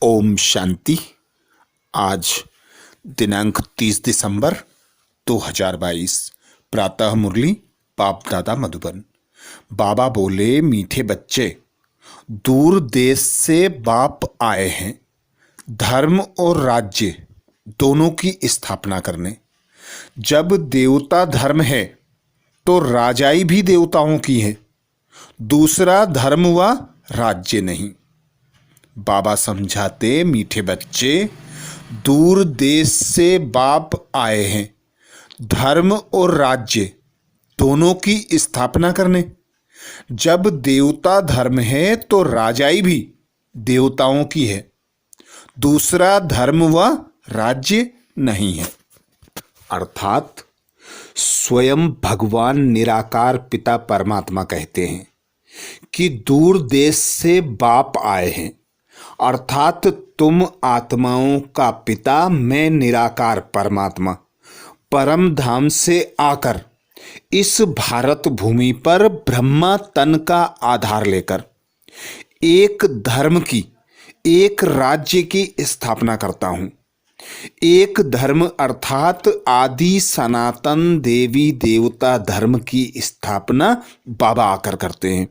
ओम शांति। आज दिनांक 30 दिसंबर 2022 प्रातः मुरली बाप दादा मधुबन। बाबा बोले, मीठे बच्चे, दूर देश से बाप आए हैं धर्म और राज्य दोनों की स्थापना करने। जब देवता धर्म है तो राजाई भी देवताओं की है, दूसरा धर्म व राज्य नहीं। बाबा समझाते, मीठे बच्चे, दूर देश से बाप आए हैं धर्म और राज्य दोनों की स्थापना करने। जब देवता धर्म है तो राजाई भी देवताओं की है, दूसरा धर्म व राज्य नहीं है। अर्थात स्वयं भगवान निराकार पिता परमात्मा कहते हैं कि दूर देश से बाप आए हैं, अर्थात तुम आत्माओं का पिता मैं निराकार परमात्मा परम धाम से आकर इस भारत भूमि पर ब्रह्मा तन का आधार लेकर एक धर्म की, एक राज्य की स्थापना करता हूँ। एक धर्म अर्थात आदि सनातन देवी देवता धर्म की स्थापना बाबा आकर करते हैं।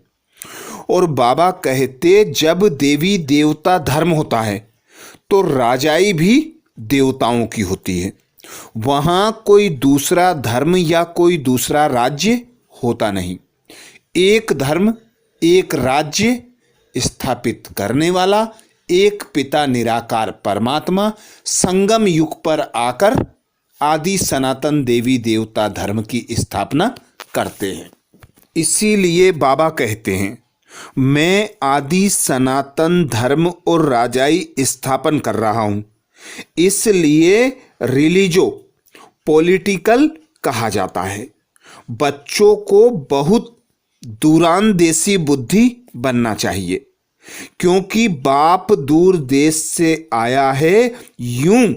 और बाबा कहते, जब देवी देवता धर्म होता है तो राजाई भी देवताओं की होती है, वहाँ कोई दूसरा धर्म या कोई दूसरा राज्य होता नहीं। एक धर्म एक राज्य स्थापित करने वाला एक पिता निराकार परमात्मा संगम युग पर आकर आदि सनातन देवी देवता धर्म की स्थापना करते हैं। इसीलिए बाबा कहते हैं, मैं आदि सनातन धर्म और राजाई स्थापन कर रहा हूं। इसलिए रिलीजो पॉलिटिकल कहा जाता है। बच्चों को बहुत दूरांदेशी बुद्धि बनना चाहिए, क्योंकि बाप दूर देश से आया है। यूं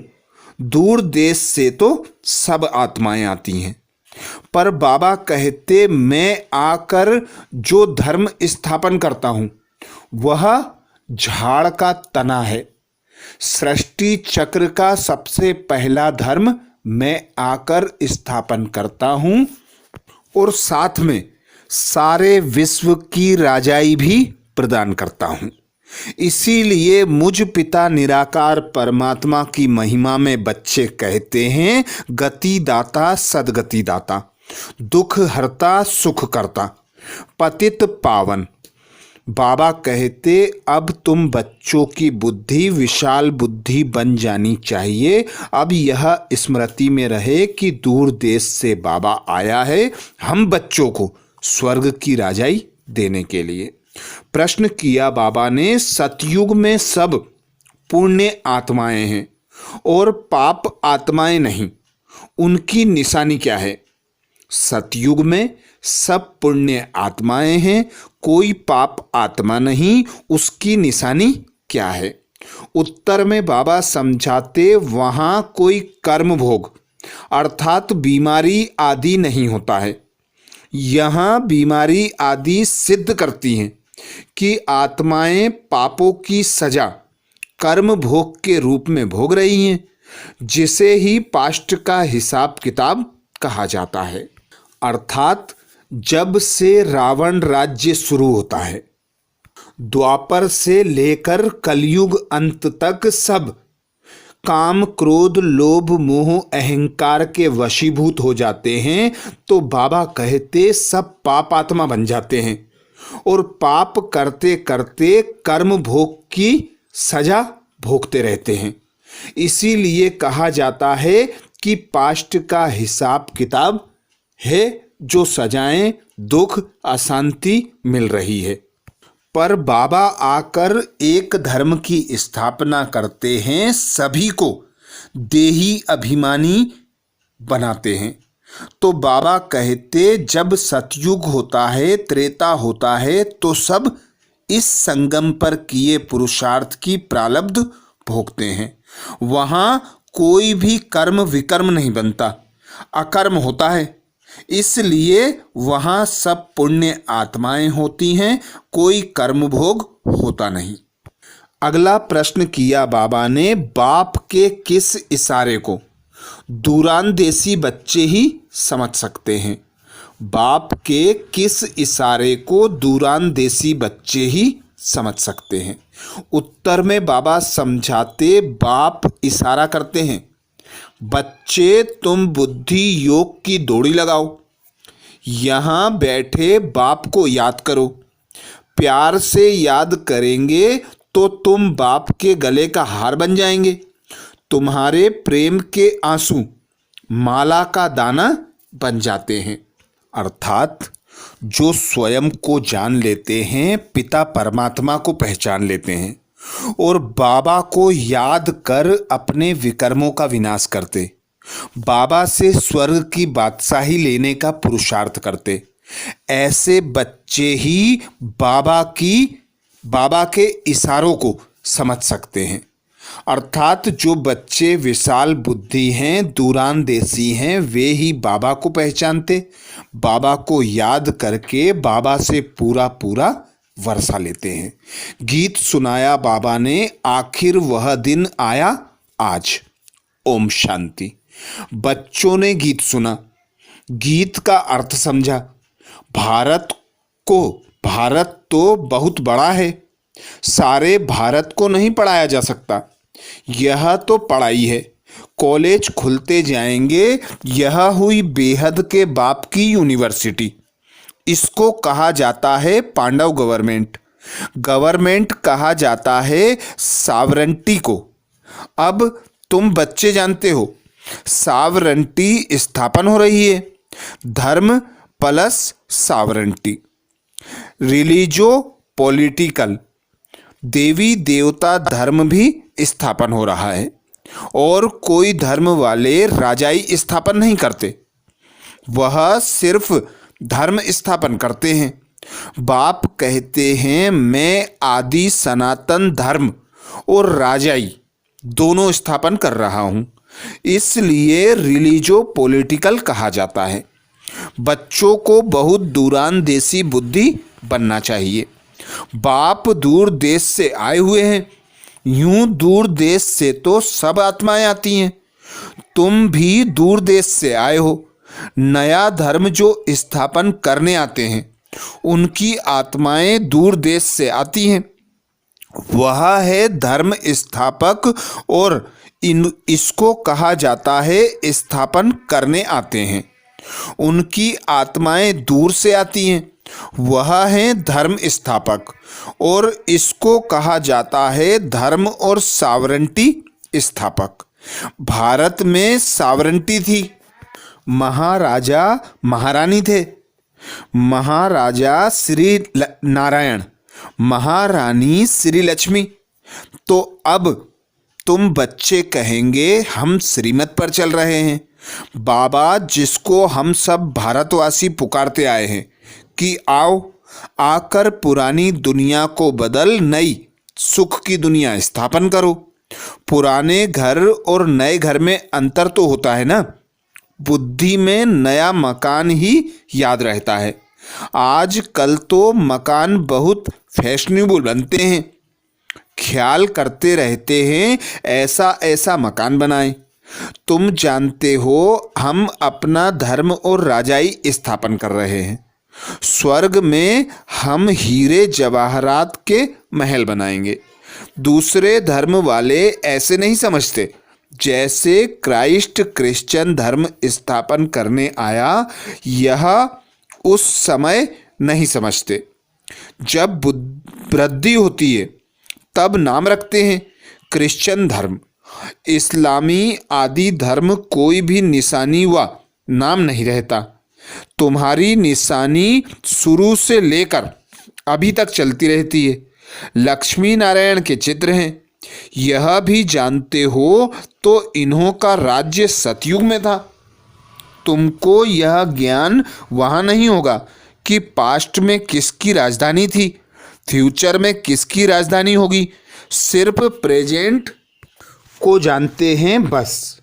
दूर देश से तो सब आत्माएं आती हैं, पर बाबा कहते, मैं आकर जो धर्म स्थापन करता हूं वह झाड़ का तना है। सृष्टि चक्र का सबसे पहला धर्म मैं आकर स्थापन करता हूं और साथ में सारे विश्व की राजाई भी प्रदान करता हूं। इसीलिए मुझ पिता निराकार परमात्मा की महिमा में बच्चे कहते हैं, गति दाता सदगति दाता, दुख हरता सुख करता, पतित पावन। बाबा कहते, अब तुम बच्चों की बुद्धि विशाल बुद्धि बन जानी चाहिए। अब यह स्मृति में रहे कि दूर देश से बाबा आया है हम बच्चों को स्वर्ग की राजाई देने के लिए। प्रश्न किया बाबा ने, सतयुग में सब पुण्य आत्माएं हैं और पाप आत्माएं नहीं, उनकी निशानी क्या है? सतयुग में सब पुण्य आत्माएं हैं, कोई पाप आत्मा नहीं, उसकी निशानी क्या है? उत्तर में बाबा समझाते, वहां कोई कर्म भोग अर्थात बीमारी आदि नहीं होता है। यहां बीमारी आदि सिद्ध करती हैं कि आत्माएं पापों की सजा कर्म भोग के रूप में भोग रही हैं, जिसे ही पास्ट का हिसाब किताब कहा जाता है। अर्थात जब से रावण राज्य शुरू होता है, द्वापर से लेकर कलयुग अंत तक सब काम क्रोध लोभ मोह अहंकार के वशीभूत हो जाते हैं, तो बाबा कहते सब पाप आत्मा बन जाते हैं और पाप करते करते कर्म भोग की सजा भोगते रहते हैं। इसीलिए कहा जाता है कि पास्ट का हिसाब किताब है, जो सजाएं दुख अशांति मिल रही है। पर बाबा आकर एक धर्म की स्थापना करते हैं, सभी को देही अभिमानी बनाते हैं। तो बाबा कहते, जब सतयुग होता है, त्रेता होता है, तो सब इस संगम पर किए पुरुषार्थ की प्रारब्ध भोगते हैं। वहां कोई भी कर्म विकर्म नहीं बनता, अकर्म होता है। इसलिए वहां सब पुण्य आत्माएं होती हैं, कोई कर्म भोग होता नहीं। अगला प्रश्न किया बाबा ने, बाप के किस इशारे को दूरांदेशी बच्चे ही समझ सकते हैं? बाप के किस इशारे को दूरांदेशी बच्चे ही समझ सकते हैं? उत्तर में बाबा समझाते, बाप इशारा करते हैं, बच्चे तुम बुद्धि योग की दौड़ी लगाओ, यहाँ बैठे बाप को याद करो, प्यार से याद करेंगे तो तुम बाप के गले का हार बन जाएंगे, तुम्हारे प्रेम के आंसू माला का दाना बन जाते हैं। अर्थात जो स्वयं को जान लेते हैं, पिता परमात्मा को पहचान लेते हैं और बाबा को याद कर अपने विकर्मों का विनाश करते, बाबा से स्वर्ग की बादशाही लेने का पुरुषार्थ करते, ऐसे बच्चे ही बाबा के इशारों को समझ सकते हैं। अर्थात जो बच्चे विशाल बुद्धि हैं, दूरांदेशी हैं, वे ही बाबा को पहचानते, बाबा को याद करके बाबा से पूरा पूरा वर्षा लेते हैं। गीत सुनाया बाबा ने, आखिर वह दिन आया आज। ओम शांति। बच्चों ने गीत सुना, गीत का अर्थ समझा। भारत तो बहुत बड़ा है, सारे भारत को नहीं पढ़ाया जा सकता, यह तो पढ़ाई है। कॉलेज खुलते जाएंगे, यह हुई बेहद के बाप की यूनिवर्सिटी। इसको कहा जाता है पांडव गवर्नमेंट कहा जाता है सावरंटी को। अब तुम बच्चे जानते हो, सावरंटी स्थापन हो रही है, धर्म प्लस सावरंटी, रिलीजो पॉलिटिकल, देवी देवता धर्म भी स्थापन हो रहा है। और कोई धर्म वाले राजाई स्थापन नहीं करते, वह सिर्फ धर्म स्थापन करते हैं। बाप कहते हैं, मैं आदि सनातन धर्म और राजाई दोनों स्थापन कर रहा हूँ, इसलिए रिलीजो पॉलिटिकल कहा जाता है। बच्चों को बहुत दूरांदेशी बुद्धि बनना चाहिए। बाप दूर देश से आए हुए हैं, यूं दूर देश से तो सब आत्माएं आती हैं, तुम भी दूर देश से आए हो। नया धर्म जो स्थापन करने आते हैं, उनकी आत्माएं दूर देश से आती हैं, वह है धर्म स्थापक, और इसको कहा जाता है स्थापन करने आते हैं। उनकी आत्माएं दूर से आती हैं, वह है धर्म स्थापक, और इसको कहा जाता है धर्म और सावरंटी स्थापक। भारत में सावरंटी थी, महाराजा महारानी थे, महाराजा श्री नारायण, महारानी श्री लक्ष्मी। तो अब तुम बच्चे कहेंगे, हम श्रीमत पर चल रहे हैं। बाबा जिसको हम सब भारतवासी पुकारते आए हैं कि आओ, आकर पुरानी दुनिया को बदल नई सुख की दुनिया स्थापन करो। पुराने घर और नए घर में अंतर तो होता है ना, बुद्धि में नया मकान ही याद रहता है। आज कल तो मकान बहुत फैशनेबल बनते हैं, ख्याल करते रहते हैं ऐसा ऐसा मकान बनाएं। तुम जानते हो, हम अपना धर्म और राजाई स्थापन कर रहे हैं। स्वर्ग में हम हीरे जवाहरात के महल बनाएंगे। दूसरे धर्म वाले ऐसे नहीं समझते, जैसे क्राइस्ट क्रिश्चियन धर्म स्थापन करने आया, यह उस समय नहीं समझते। जब वृद्धि होती है तब नाम रखते हैं क्रिश्चियन धर्म, इस्लामी आदि धर्म कोई भी निशानी व नाम नहीं रहता। तुम्हारी निशानी शुरू से लेकर अभी तक चलती रहती है। लक्ष्मी नारायण के चित्र हैं, यह भी जानते हो तो इन्हों का राज्य सतयुग में था। तुमको यह ज्ञान वहाँ नहीं होगा कि पास्ट में किसकी राजधानी थी, फ्यूचर में किसकी राजधानी होगी। सिर्फ प्रेजेंट को जानते हैं बस।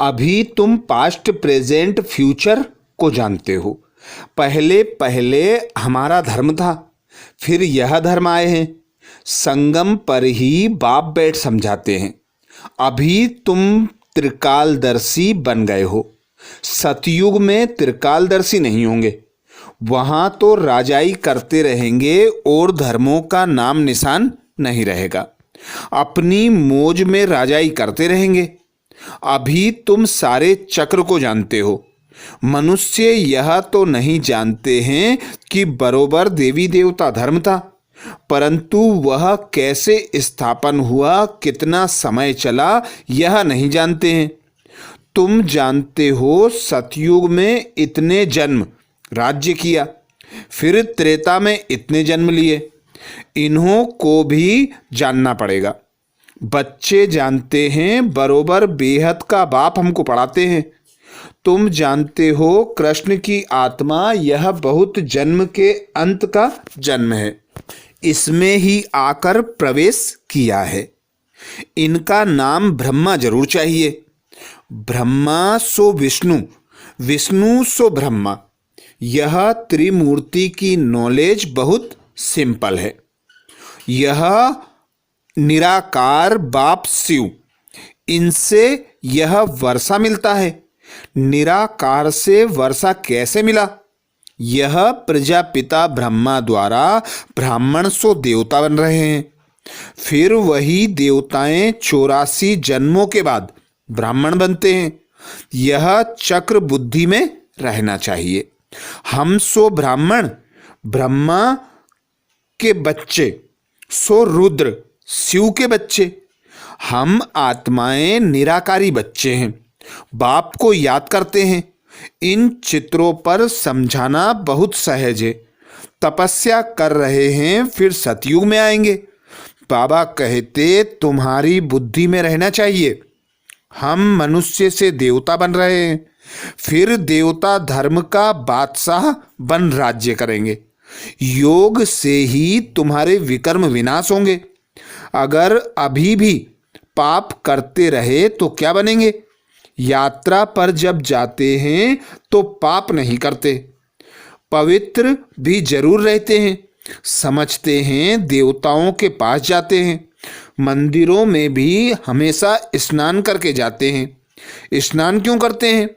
अभी तुम पास्ट प्रेजेंट फ्यूचर को जानते हो। पहले पहले हमारा धर्म था, फिर यह धर्म आए हैं। संगम पर ही बाप बैठ समझाते हैं। अभी तुम त्रिकालदर्शी बन गए हो, सतयुग में त्रिकालदर्शी नहीं होंगे। वहां तो राजाई करते रहेंगे और धर्मों का नाम निशान नहीं रहेगा। अपनी मौज में राजाई करते रहेंगे। अभी तुम सारे चक्र को जानते हो। मनुष्य यह तो नहीं जानते हैं कि बरोबर देवी देवता धर्म था, परंतु वह कैसे स्थापन हुआ, कितना समय चला, यह नहीं जानते हैं। तुम जानते हो सतयुग में इतने जन्म राज्य किया, फिर त्रेता में इतने जन्म लिए। इन्हों को भी जानना पड़ेगा। बच्चे जानते हैं, बरोबर बेहद का बाप हमको पढ़ाते हैं। तुम जानते हो कृष्ण की आत्मा यह बहुत जन्म के अंत का जन्म है, इसमें ही आकर प्रवेश किया है। इनका नाम ब्रह्मा जरूर चाहिए। ब्रह्मा सो विष्णु, विष्णु सो ब्रह्मा। यह त्रिमूर्ति की नॉलेज बहुत सिंपल है। यह निराकार बाप शिव, इनसे यह वर्षा मिलता है। निराकार से वर्षा कैसे मिला? यह प्रजापिता ब्रह्मा द्वारा ब्राह्मण सो देवता बन रहे हैं। फिर वही देवताएं 84 जन्मों के बाद ब्राह्मण बनते हैं। यह चक्र बुद्धि में रहना चाहिए। हम सो ब्राह्मण, ब्रह्मा के बच्चे सो रुद्र, शिव के बच्चे। हम आत्माएं निराकारी बच्चे हैं, बाप को याद करते हैं। इन चित्रों पर समझाना बहुत सहज है। तपस्या कर रहे हैं, फिर सतयुग में आएंगे। बाबा कहते तुम्हारी बुद्धि में रहना चाहिए। हम मनुष्य से देवता बन रहे हैं, फिर देवता धर्म का बादशाह बन राज्य करेंगे। योग से ही तुम्हारे विकर्म विनाश होंगे। अगर अभी भी पाप करते रहे तो क्या बनेंगे? यात्रा पर जब जाते हैं तो पाप नहीं करते, पवित्र भी जरूर रहते हैं। समझते हैं देवताओं के पास जाते हैं। मंदिरों में भी हमेशा स्नान करके जाते हैं। स्नान क्यों करते हैं?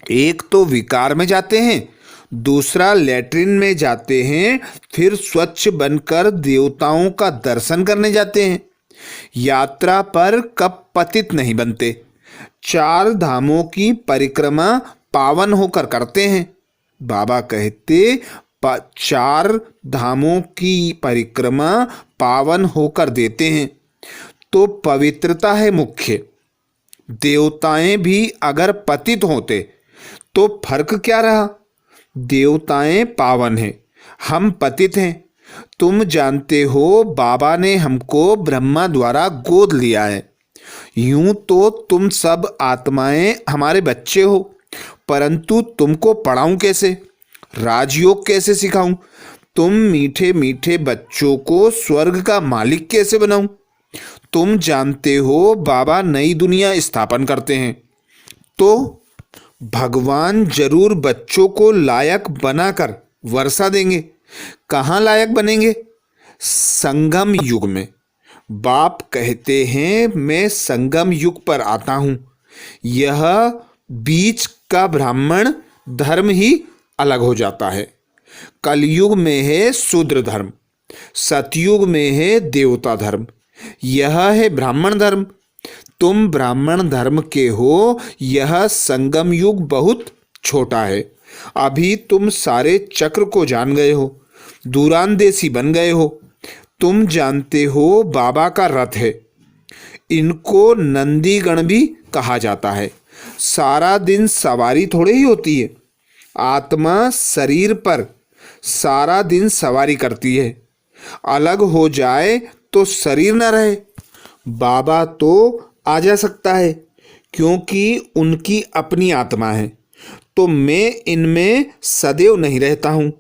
एक तो विकार में जाते हैं, दूसरा लैट्रिन में जाते हैं, फिर स्वच्छ बनकर देवताओं का दर्शन करने जाते हैं। यात्रा पर कब पतित नहीं बनते। 4 धामों की परिक्रमा पावन होकर करते हैं। बाबा कहते 4 धामों की परिक्रमा पावन होकर देते हैं, तो पवित्रता है मुख्य। देवताएं भी अगर पतित होते तो फर्क क्या रहा? देवताएं पावन हैं, हम पतित हैं। तुम जानते हो बाबा ने हमको ब्रह्मा द्वारा गोद लिया है। यूं तो तुम सब आत्माएं हमारे बच्चे हो, परंतु तुमको पढ़ाऊं कैसे? राजयोग कैसे सिखाऊं? तुम मीठे मीठे बच्चों को स्वर्ग का मालिक कैसे बनाऊं? तुम जानते हो बाबा नई दुनिया स्थापन करते हैं, तो भगवान जरूर बच्चों को लायक बनाकर वर्षा देंगे। कहाँ लायक बनेंगे? संगम युग में। बाप कहते हैं मैं संगम युग पर आता हूँ। यह बीच का ब्राह्मण धर्म ही अलग हो जाता है। कलयुग में है शूद्र धर्म, सतयुग में है देवता धर्म, यह है ब्राह्मण धर्म। तुम ब्राह्मण धर्म के हो। यह संगम युग बहुत छोटा है। अभी तुम सारे चक्र को जान गए हो, दूरांदेशी बन गए हो। तुम जानते हो बाबा का रथ है। इनको नंदीगण भी कहा जाता है। सारा दिन सवारी थोड़े ही होती है। आत्मा शरीर पर सारा दिन सवारी करती है। अलग हो जाए तो शरीर न रहे। बाबा तो आ जा सकता है क्योंकि उनकी अपनी आत्मा है, तो मैं इनमें सदैव नहीं रहता हूँ।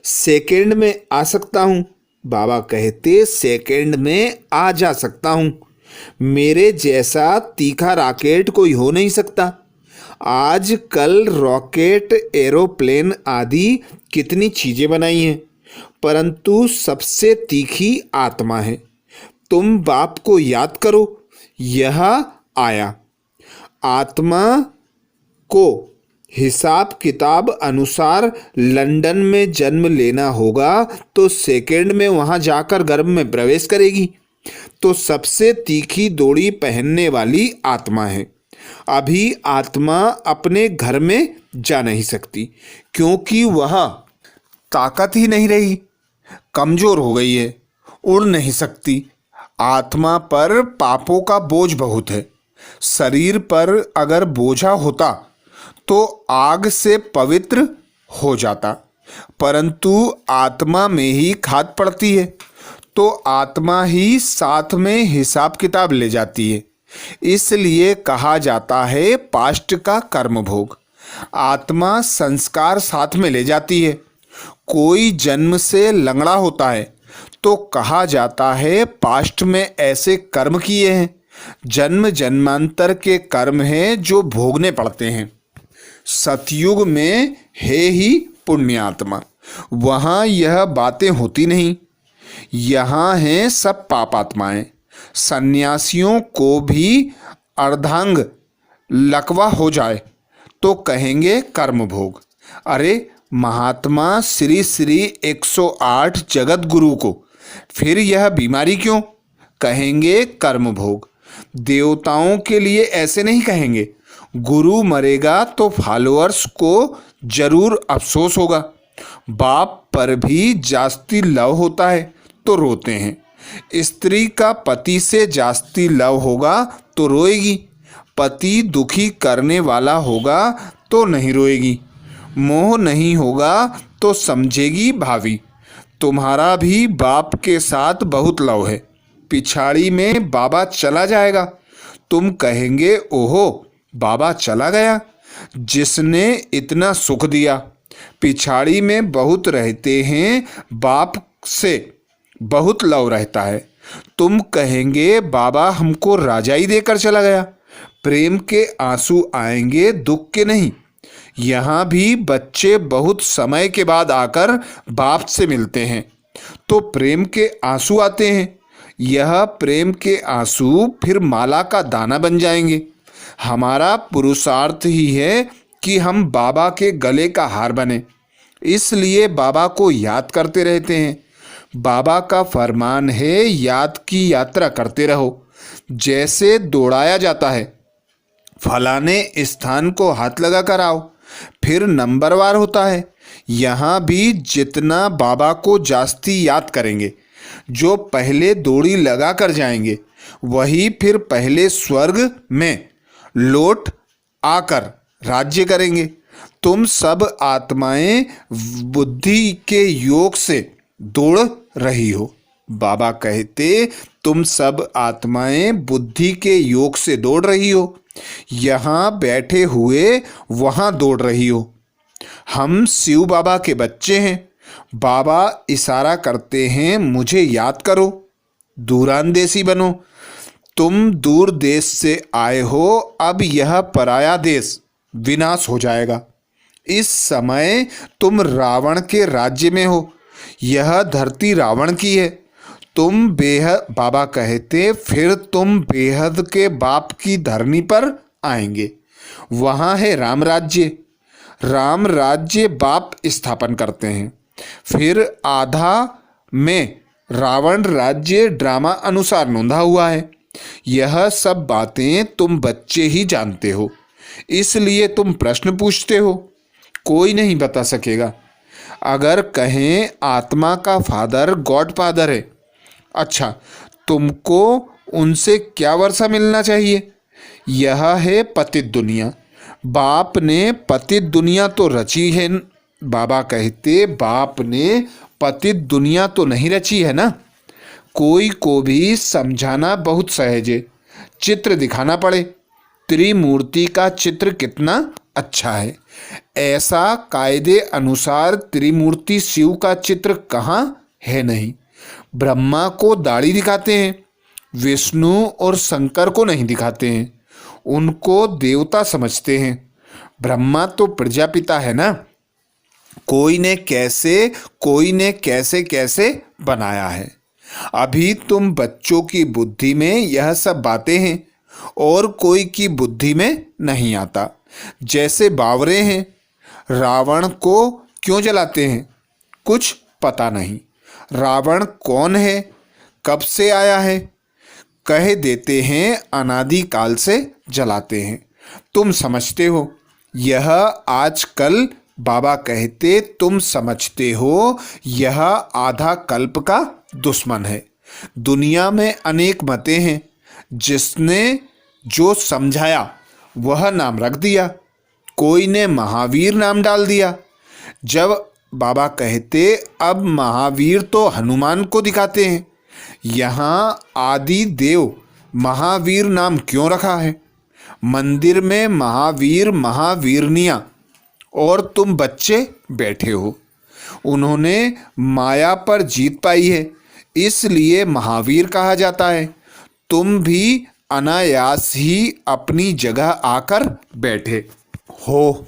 सेकंड में आ सकता हूँ। बाबा कहते सेकंड में आ जा सकता हूँ। मेरे जैसा तीखा रॉकेट कोई हो नहीं सकता। आज कल रॉकेट, एरोप्लेन आदि कितनी चीज़ें बनाई हैं, परंतु सबसे तीखी आत्मा है। तुम बाप को याद करो, यह आया। आत्मा को हिसाब किताब अनुसार लंदन में जन्म लेना होगा तो सेकंड में वहां जाकर गर्भ में प्रवेश करेगी। तो सबसे तीखी डोरी पहनने वाली आत्मा है। अभी आत्मा अपने घर में जा नहीं सकती क्योंकि वह ताकत ही नहीं रही, कमजोर हो गई है, उड़ नहीं सकती। आत्मा पर पापों का बोझ बहुत है। शरीर पर अगर बोझा होता तो आग से पवित्र हो जाता, परंतु आत्मा में ही खाद पड़ती है तो आत्मा ही साथ में हिसाब किताब ले जाती है। इसलिए कहा जाता है पास्ट का कर्म भोग। आत्मा संस्कार साथ में ले जाती है। कोई जन्म से लंगड़ा होता है तो कहा जाता है पास्ट में ऐसे कर्म किए हैं, जन्म जन्मांतर के कर्म हैं जो भोगने पड़ते हैं। सतयुग में है ही पुण्यात्मा, वहाँ यह बातें होती नहीं। यहाँ हैं सब पापात्माएं। सन्यासियों को भी अर्धांग लकवा हो जाए तो कहेंगे कर्म भोग। अरे महात्मा श्री श्री 108 जगत गुरु को फिर यह बीमारी क्यों? कहेंगे कर्म भोग। देवताओं के लिए ऐसे नहीं कहेंगे। गुरु मरेगा तो फॉलोअर्स को जरूर अफसोस होगा। बाप पर भी जास्ती लव होता है तो रोते हैं। स्त्री का पति से जास्ती लव होगा तो रोएगी। पति दुखी करने वाला होगा तो नहीं रोएगी। मोह नहीं होगा तो समझेगी भाभी। तुम्हारा भी बाप के साथ बहुत लव है। पिछाड़ी में बाबा चला जाएगा, तुम कहेंगे ओहो बाबा चला गया जिसने इतना सुख दिया। पिछाड़ी में बहुत रहते हैं, बाप से बहुत लव रहता है। तुम कहेंगे बाबा हमको राजाई देकर चला गया। प्रेम के आंसू आएंगे, दुख के नहीं। यहाँ भी बच्चे बहुत समय के बाद आकर बाप से मिलते हैं तो प्रेम के आंसू आते हैं। यह प्रेम के आंसू फिर माला का दाना बन जाएंगे। हमारा पुरुषार्थ ही है कि हम बाबा के गले का हार बने, इसलिए बाबा को याद करते रहते हैं। बाबा का फरमान है याद की यात्रा करते रहो। जैसे दौड़ाया जाता है, फलाने स्थान को हाथ लगा कर आओ, फिर नंबरवार होता है। यहाँ भी जितना बाबा को जास्ती याद करेंगे, जो पहले दौड़ी लगा कर जाएंगे वही फिर पहले स्वर्ग में लौट आकर राज्य करेंगे। तुम सब आत्माएं बुद्धि के योग से दौड़ रही हो। बाबा कहते तुम सब आत्माएं बुद्धि के योग से दौड़ रही हो। यहाँ बैठे हुए वहाँ दौड़ रही हो। हम शिव बाबा के बच्चे हैं। बाबा इशारा करते हैं मुझे याद करो, दूरांदेशी बनो। तुम दूर देश से आए हो, अब यह पराया देश विनाश हो जाएगा। इस समय तुम रावण के राज्य में हो। यह धरती रावण की है। तुम बेहद, बाबा कहते फिर तुम बेहद के बाप की धरनी पर आएंगे। वहाँ है राम राज्य। राम राज्य बाप स्थापन करते हैं। फिर आधा में रावण राज्य ड्रामा अनुसार नोंधा हुआ है। यह सब बातें तुम बच्चे ही जानते हो, इसलिए तुम प्रश्न पूछते हो। कोई नहीं बता सकेगा। अगर कहें आत्मा का फादर गॉड फादर है, अच्छा तुमको उनसे क्या वर्षा मिलना चाहिए? यह है पतित दुनिया। बाप ने पतित दुनिया तो रची है। बाबा कहते बाप ने पतित दुनिया तो नहीं रची है ना। कोई को भी समझाना बहुत सहज है। चित्र दिखाना पड़े, त्रिमूर्ति का चित्र कितना अच्छा है। ऐसा कायदे अनुसार त्रिमूर्ति शिव का चित्र कहाँ है? नहीं। ब्रह्मा को दाढ़ी दिखाते हैं, विष्णु और शंकर को नहीं दिखाते हैं। उनको देवता समझते हैं। ब्रह्मा तो प्रजापिता है ना। कोई ने कैसे कैसे बनाया है। अभी तुम बच्चों की बुद्धि में यह सब बातें हैं और कोई की बुद्धि में नहीं आता। जैसे बावरे हैं, रावण को क्यों जलाते हैं? कुछ पता नहीं। रावण कौन है, कब से आया है? कह देते हैं अनादि काल से जलाते हैं। तुम समझते हो यह आजकल बाबा कहते तुम समझते हो यह आधा कल्प का दुश्मन है। दुनिया में अनेक मतें हैं, जिसने जो समझाया वह नाम रख दिया। कोई ने महावीर नाम डाल दिया। जब बाबा कहते अब महावीर तो हनुमान को दिखाते हैं, यहाँ आदि देव महावीर नाम क्यों रखा है? मंदिर में महावीर महावीरनियाँ और तुम बच्चे बैठे हो। उन्होंने माया पर जीत पाई है, इसलिए महावीर कहा जाता है। तुम भी अनायास ही अपनी जगह आकर बैठे हो।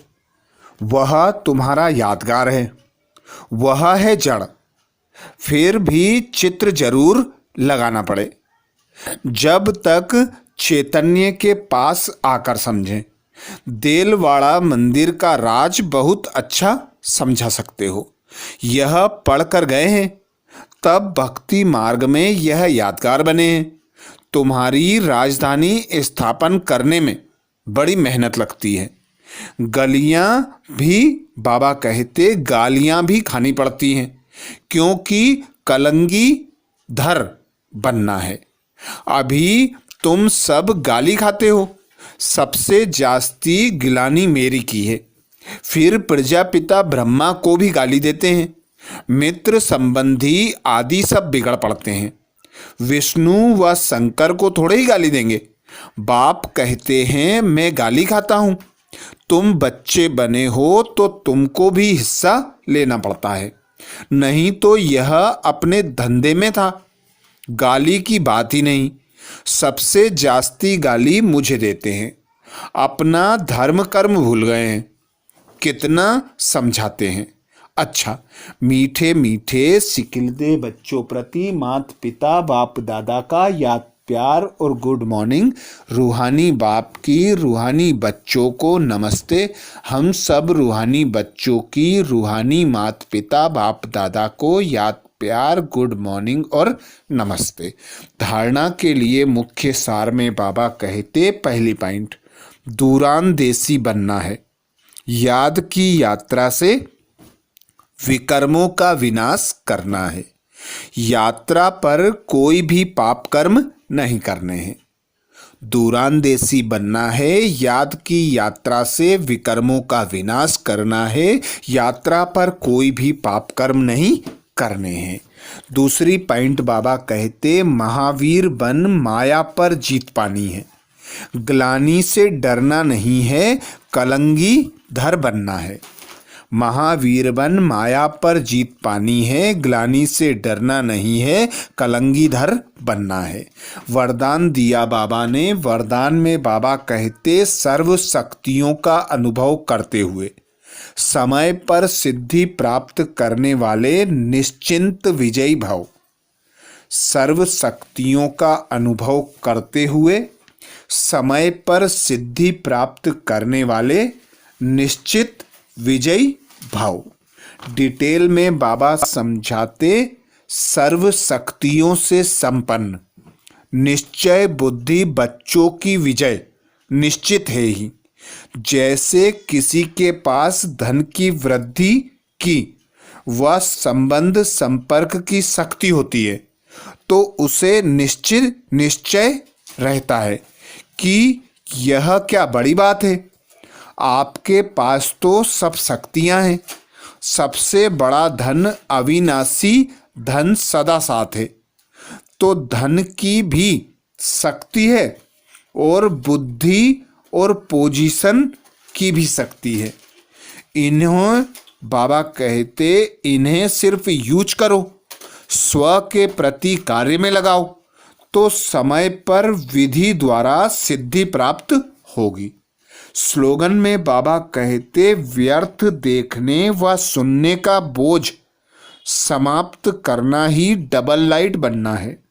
वह तुम्हारा यादगार है, वह है जड़। फिर भी चित्र जरूर लगाना पड़े, जब तक चैतन्य के पास आकर समझें। देलवाड़ा मंदिर का राज बहुत अच्छा समझा सकते हो। यह पढ़कर गए हैं, तब भक्ति मार्ग में यह यादगार बने हैं। तुम्हारी राजधानी स्थापन करने में बड़ी मेहनत लगती है। गलियां भी बाबा कहते गालियां भी खानी पड़ती हैं, क्योंकि कलंगी धर बनना है। अभी तुम सब गाली खाते हो। सबसे जास्ती गिलानी मेरी की है। फिर प्रजापिता ब्रह्मा को भी गाली देते हैं। मित्र संबंधी आदि सब बिगड़ पड़ते हैं। विष्णु व शंकर को थोड़े ही गाली देंगे। बाप कहते हैं मैं गाली खाता हूँ। तुम बच्चे बने हो तो तुमको भी हिस्सा लेना पड़ता है, नहीं तो यह अपने धंधे में था। गाली की बात ही नहीं। सबसे जास्ती गाली मुझे देते हैं। अपना धर्म कर्म भूल गए हैं। कितना समझाते हैं। अच्छा, मीठे मीठे सिकिलदे बच्चों प्रति माता पिता बाप दादा का याद प्यार और गुड मॉर्निंग। रूहानी बाप की रूहानी बच्चों को नमस्ते। हम सब रूहानी बच्चों की रूहानी माता पिता बाप दादा को याद प्यार गुड मॉर्निंग और नमस्ते। धारणा के लिए मुख्य सार में बाबा कहते पहली पॉइंट, दूरांदेशी बनना है। याद की यात्रा से विकर्मों का विनाश करना है। यात्रा पर कोई भी पाप कर्म नहीं करने हैं। दूरांदेशी बनना है। याद की यात्रा से विकर्मों का विनाश करना है। यात्रा पर कोई भी पाप कर्म नहीं करने हैं। दूसरी पॉइंट बाबा कहते महावीर बन माया पर जीत पानी है। ग्लानि से डरना नहीं है, कलंगी धर बनना है। महावीर बन माया पर जीत पानी है, ग्लानि से डरना नहीं है, कलंगीधर बनना है। वरदान दिया बाबा ने। वरदान में बाबा कहते सर्व शक्तियों का अनुभव करते हुए समय पर सिद्धि प्राप्त करने वाले निश्चिंत विजयी भव। सर्व शक्तियों का अनुभव करते हुए समय पर सिद्धि प्राप्त करने वाले निश्चित विजयी भाव। डिटेल में बाबा समझाते सर्व शक्तियों से संपन्न निश्चय बुद्धि बच्चों की विजय निश्चित है ही। जैसे किसी के पास धन की वृद्धि की व संबंध संपर्क की शक्ति होती है, तो उसे निश्चय रहता है कि यह क्या बड़ी बात है। आपके पास तो सब शक्तियां हैं। सबसे बड़ा धन अविनाशी धन सदा साथ है। तो धन की भी शक्ति है और बुद्धि और पोजीशन की भी शक्ति है। इन्हें बाबा कहते इन्हें सिर्फ यूज करो, स्व के प्रति कार्य में लगाओ, तो समय पर विधि द्वारा सिद्धि प्राप्त होगी। स्लोगन में बाबा कहते, व्यर्थ देखने व सुनने का बोझ समाप्त करना ही डबल लाइट बनना है।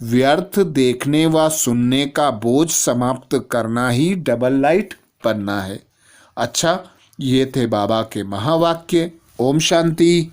व्यर्थ देखने व सुनने का बोझ समाप्त करना ही डबल लाइट बनना है। अच्छा, ये थे बाबा के महावाक्य। ओम शांति।